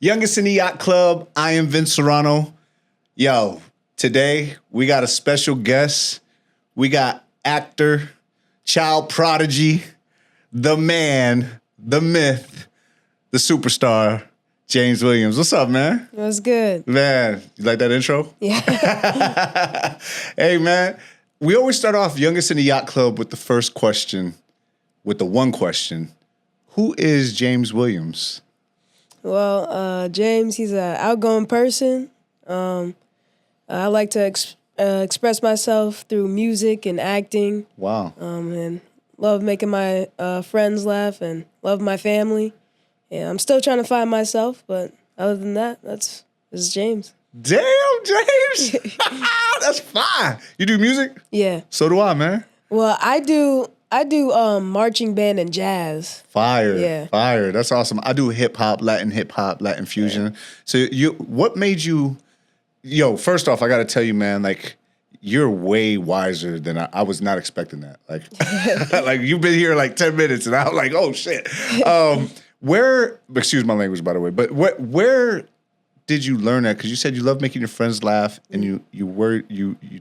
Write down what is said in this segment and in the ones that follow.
Youngest in the Yacht Club. I am Vince Serrano. Yo, today we got a special guest. We got actor, child prodigy, the man, the myth, the superstar, James Williams. What's up, man? What's good? Man, you like that intro? Yeah. Hey, man, we always start off Youngest in the Yacht Club with the first question, with the one question. Who is James Williams? Well, James, he's an outgoing person. I like to express myself through music and acting. Wow. And love making my friends laugh and love my family. Yeah, I'm still trying to find myself, but other than that, this is James. Damn, James. That's fine. You do music? Yeah. So do I, man. Well, I do marching band and jazz. Fire. Yeah. Fire. That's awesome. I do hip hop, Latin fusion. Yeah. So what made you, first off, I got to tell you, man, like, you're way wiser than I was not expecting that. Like, like you've been here like 10 minutes and I'm like, oh shit. Excuse my language, by the way, but where did you learn that? Because you said you love making your friends laugh, and you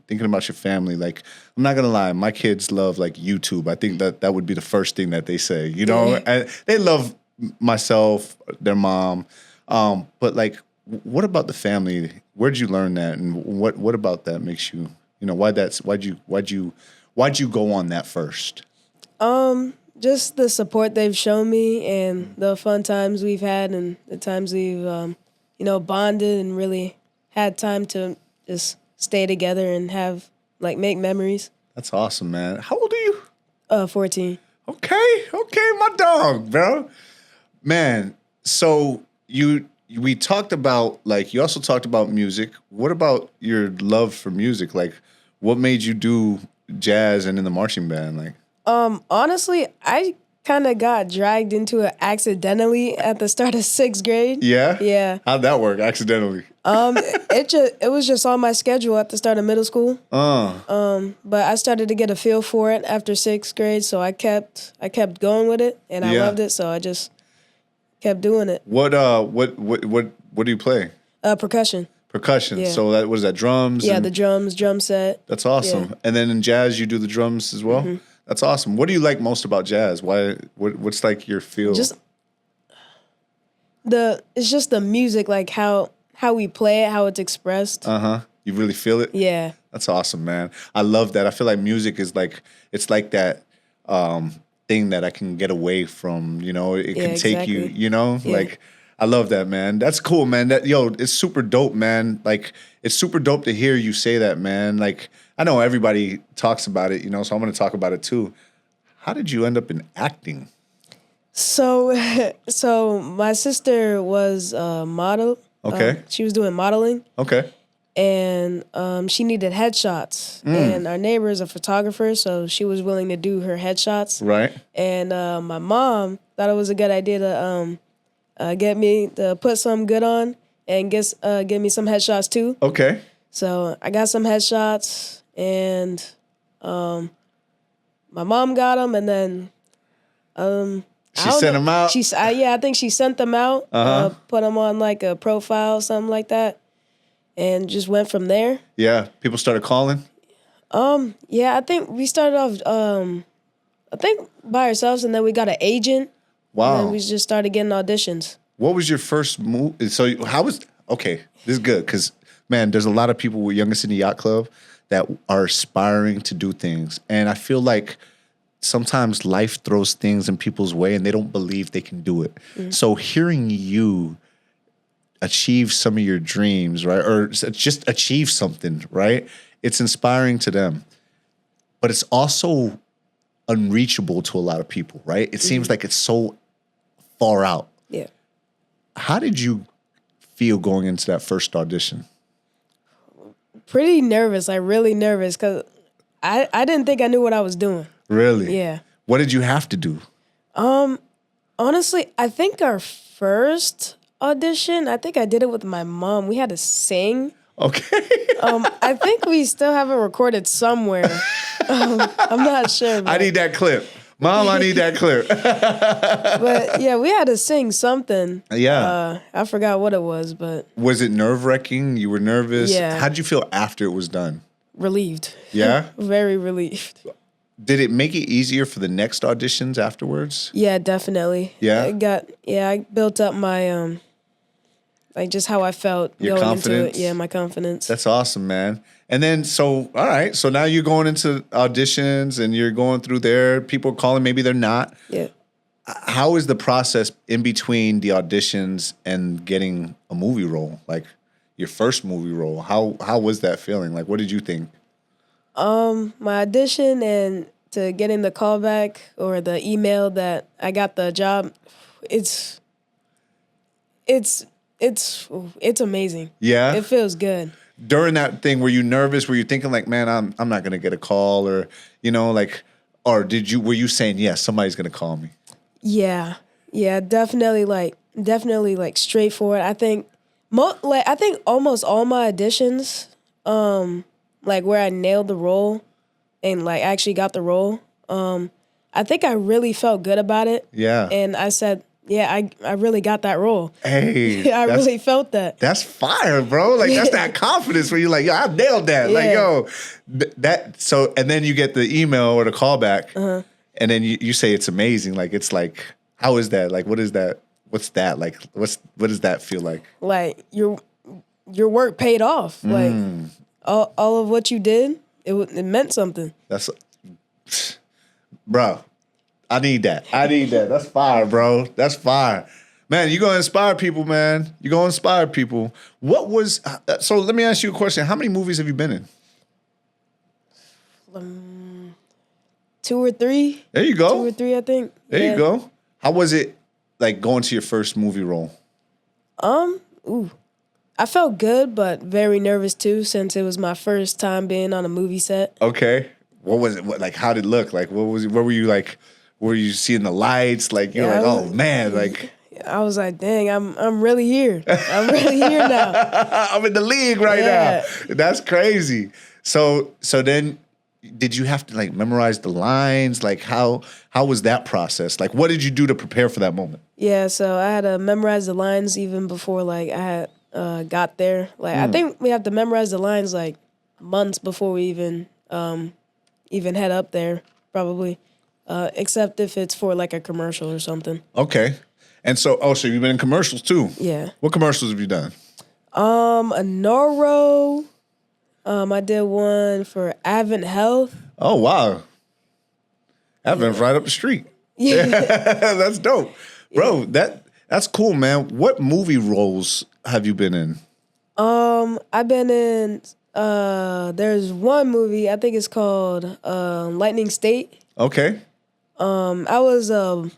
thinking about your family. Like, I'm not gonna lie, my kids love like YouTube. I think that would be the first thing that they say. You know, and they love myself, their mom. But like, what about the family? Where'd you learn that, and what about that makes you? Why'd you go on that first? Just the support they've shown me and the fun times we've had and the times we've bonded and really had time to just stay together and have make memories. That's awesome, man. How old are you? 14. Okay, my dog, bro. Man, so we talked about, like, you also talked about music. What about your love for music? Like, what made you do jazz and in the marching band? Like, honestly, I kind of got dragged into it accidentally at the start of 6th grade. Yeah? Yeah. How'd that work, accidentally? It was just on my schedule at the start of middle school. But I started to get a feel for it after 6th grade, so I kept going with it, and I loved it, so I just kept doing it. What do you play? Percussion. Percussion. Yeah. So what is that, drums? Yeah, the drums, drum set. That's awesome. Yeah. And then in jazz, you do the drums as well? Mm-hmm. That's awesome. What do you like most about jazz? What's like your feel? It's just the music, like how we play it, how it's expressed. You really feel it? Yeah. That's awesome, man. I love that. I feel like music is like, it's like that thing that I can get away from, it can take you, Yeah. like, I love that, man. That's cool, man. It's super dope, man. Like, it's super dope to hear you say that, man. Like, I know everybody talks about it, so I'm going to talk about it too. How did you end up in acting? So my sister was a model. Okay. She was doing modeling. Okay. And she needed headshots. And our neighbor is a photographer, so she was willing to do her headshots. Right. And my mom thought it was a good idea to get me to put some good on and give me some headshots too. Okay. So I got some headshots, and my mom got them, and then she sent them out. I think she sent them out. Put them on like a profile, something like that, and just went from there. Yeah, people started calling. Yeah, I think we started off. I think by ourselves, and then we got an agent. Wow. And then we just started getting auditions. What was your first move? So okay, this is good, because, man, there's a lot of people with Youngest in the Yacht Club that are aspiring to do things. And I feel like sometimes life throws things in people's way and they don't believe they can do it. Mm-hmm. So hearing you achieve some of your dreams, right, or just achieve something, right, it's inspiring to them. But it's also unreachable to a lot of people, right? It seems like it's so far out. Yeah. How did you feel going into that first audition? Pretty nervous, like really nervous, because I didn't think I knew what I was doing. Really? Yeah. What did you have to do? Honestly, I think our first audition, I think I did it with my mom. We had to sing. Okay. I think we still have it recorded somewhere. I'm not sure. I need that clip. Mom, I need that clip. But yeah, we had to sing something. Yeah. I forgot what it was, but Was it nerve-wracking? You were nervous? Yeah. How'd you feel after it was done? relieved. Yeah? Very relieved. Did it make it easier for the next auditions afterwards? Yeah, definitely. Yeah? I built up my like just how I felt Your going confidence? into it. Yeah, my confidence. That's awesome, man. And then, so, all right. So now you're going into auditions and you're going through there. People are calling, maybe they're not. Yeah. How is the process in between the auditions and getting a movie role? Like your first movie role. How was that feeling? Like, what did you think? My audition and to getting the callback or the email that I got the job, it's amazing. Yeah. It feels good. During that thing, were you nervous? Were you thinking like, man, I'm not gonna get a call, or like, or were you saying, yes, somebody's gonna call me? Yeah. Yeah, definitely like straightforward. I think almost all my auditions, like where I nailed the role and like actually got the role, I think I really felt good about it. Yeah. And I said, yeah, I really got that role. Hey, I really felt that. That's fire, bro. Like that's that confidence where you're like, yo, I nailed that. Like, Yeah. yo, that. So, and then you get the email or the callback, and then you say it's amazing. Like, it's like, how is that? Like, what is that? What's that? Like, what does that feel like? Like your work paid off. Like all of what you did, it meant something. That's, bro. I need that. That's fire, bro. That's fire. Man, you're going to inspire people, man. You're going to inspire people. What was, so let me ask you a question. How many movies have you been in? 2 or 3. There you go. 2 or 3, I think. There Yeah. you go. How was it like going to your first movie role? I felt good, but very nervous too, since it was my first time being on a movie set. Okay. What was it? Like, how did it look? Like, what were you like? Were you seeing the lights? Like, you're Yeah, like, I oh was- man, like I was like, dang, I'm really here. I'm really here now. I'm in the league right Yeah. now. That's crazy. So then did you have to like memorize the lines? Like how was that process? Like what did you do to prepare for that moment? Yeah, so I had to memorize the lines even before like I had got there. Like I think we have to memorize the lines like months before we even head up there, probably. Except if it's for like a commercial or something. Okay. And so so you've been in commercials too? Yeah. What commercials have you done? A Noro. I did one for Advent Health. Oh wow. Advent's right up the street. Yeah. That's dope. Bro, that's cool, man. What movie roles have you been in? I've been in there's one movie, I think it's called Lightning State. Okay. I was the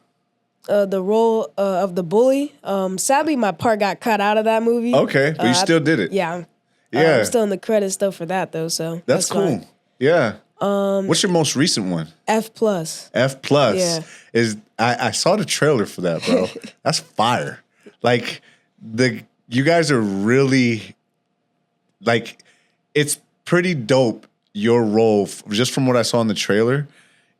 role of the bully. Sadly my part got cut out of that movie. Okay. But you still did it. Yeah. Yeah. I'm still in the credits though for that though, so That's cool. fine. Yeah. What's your most recent one? F+. F plus Yeah. is I saw the trailer for that, bro. That's fire. Like you guys are really like it's pretty dope. Your role, just from what I saw in the trailer,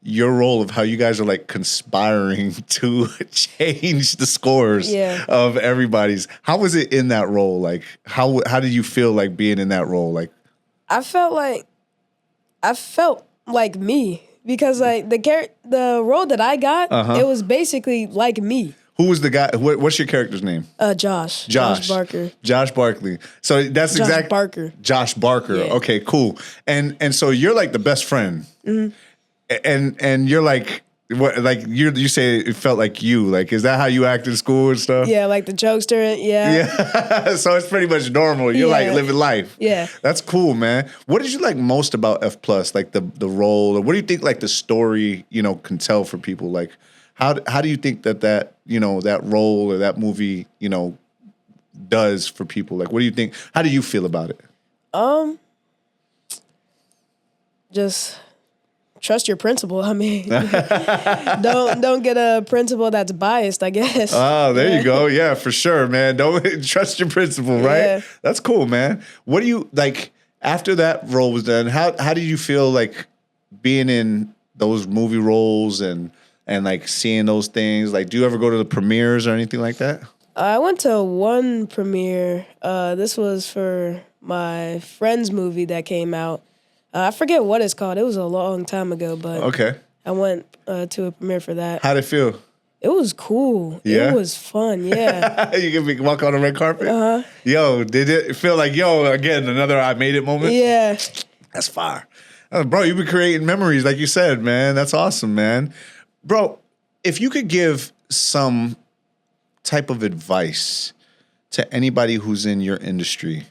your role of how you guys are like conspiring to change the scores Yeah. of everybody's. How was it in that role? Like how did you feel like being in that role? Like I felt like me because like the role that I got, it was basically like me. who was the guy? What's your character's name? Josh Barker. Josh Barkley. So that's Josh exactly Barker. Josh Barker. Yeah. Okay, cool. And so you're like the best friend. And you're like what? Like you say it felt like you. Like is that how you act in school and stuff? Yeah, like the jokester. Yeah. Yeah. So it's pretty much normal. You're like Yeah. living life. Yeah. That's cool, man. What did you like most about F plus? Like the role, or what do you think like the story can tell for people? Like how do you think that that role or that movie does for people? Like what do you think? How do you feel about it? Just trust your principal. I mean, don't get a principal that's biased, I guess. Oh, there you go. Yeah, for sure, man. Don't trust your principal, right? Yeah. That's cool, man. What do you like after that role was done? How did you feel like being in those movie roles, and and like seeing those things? Like, do you ever go to the premieres or anything like that? I went to one premiere. This was for my friend's movie that came out. I forget what it's called. It was a long time ago, but Okay. I went to a premiere for that. How'd it feel? It was cool. Yeah? It was fun, yeah. You can walk on the red carpet? Yo, did it feel like, again, another I made it moment? Yeah. That's fire. Bro, you've been creating memories, like you said, man. That's awesome, man. Bro, if you could give some type of advice to anybody who's in your industry,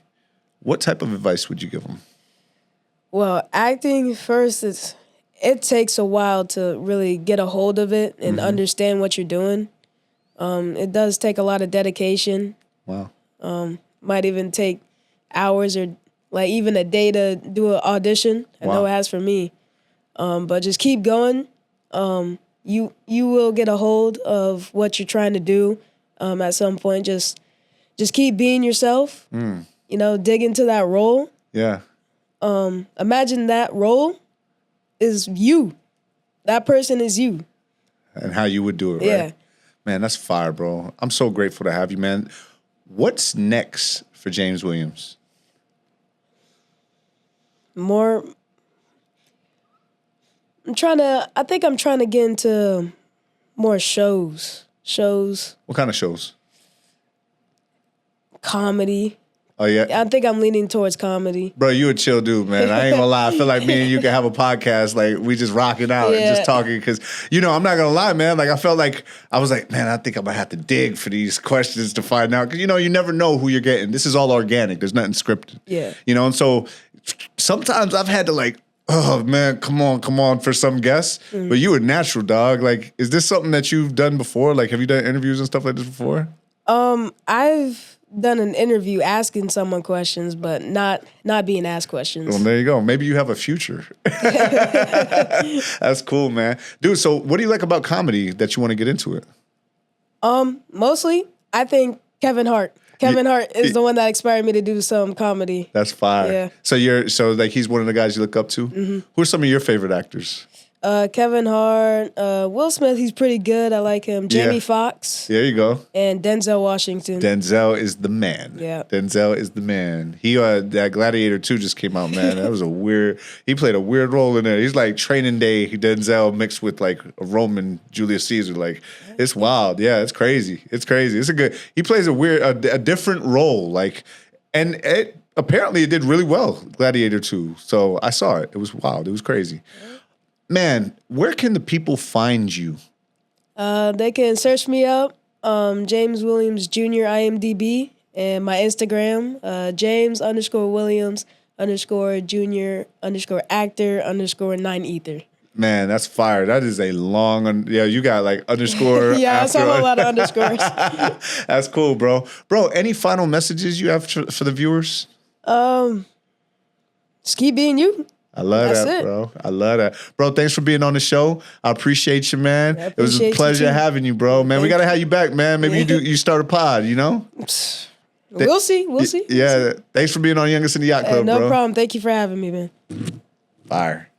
what type of advice would you give them? Well, acting first, it takes a while to really get a hold of it and understand what you're doing. It does take a lot of dedication. Wow. Might even take hours or like even a day to do an audition. I know it has for me. But just keep going. You will get a hold of what you're trying to do at some point. Just keep being yourself. You know, dig into that role. Yeah. Imagine that role is you. That person is you. And how you would do it, right? Yeah. Man, that's fire, bro. I'm so grateful to have you, man. What's next for James Williams? More. I think I'm trying to get into more shows. What kind of shows? Comedy. Oh, yeah? I think I'm leaning towards comedy. Bro, you a chill dude, man. I ain't gonna lie. I feel like me and you can have a podcast. Like, we just rocking out and just talking. Because, I'm not gonna lie, man. Like, I was like, man, I think I'm gonna have to dig for these questions to find out. Because, you never know who you're getting. This is all organic. There's nothing scripted. Yeah. And so sometimes I've had to like, oh, man, come on for some guests. But you a natural, dog. Like, is this something that you've done before? Like, have you done interviews and stuff like this before? I've done an interview asking someone questions, but not being asked questions. Well, there you go. Maybe you have a future. That's cool, man. Dude, so what do you like about comedy that you want to get into it? Mostly, I think Kevin Hart. Kevin Hart is the one that inspired me to do some comedy. That's fire. Yeah. So like he's one of the guys you look up to? Who are some of your favorite actors? Kevin Hart, Will Smith, he's pretty good. I like him. Jamie Foxx. There you go. And Denzel Washington. Denzel is the man. Yeah. Denzel is the man. He that Gladiator 2 just came out, man. That was he played a weird role in there. He's like Training Day Denzel mixed with like a Roman Julius Caesar. Like, it's wild. Yeah, it's crazy. It's he plays a different role. Like, and apparently it did really well, Gladiator 2. So I saw it. It was wild. It was crazy. Man, where can the people find you? They can search me up, James Williams Jr. IMDb, and my Instagram, James_Williams_Jr_actor_9ether. Man, that's fire. That is a long, you got like underscore. Yeah, that's a whole lot of underscores. That's cool, bro. Bro, any final messages you have for the viewers? Just keep being you. I love That's that, it. bro. I love that. Bro, thanks for being on the show. I appreciate you, man. It was a pleasure having you, bro. Man, we got to have you back, man. Maybe you start a pod, We'll see. Yeah. Thanks for being on Youngest in the Yacht Club, no bro. problem. Thank you for having me, man. Fire.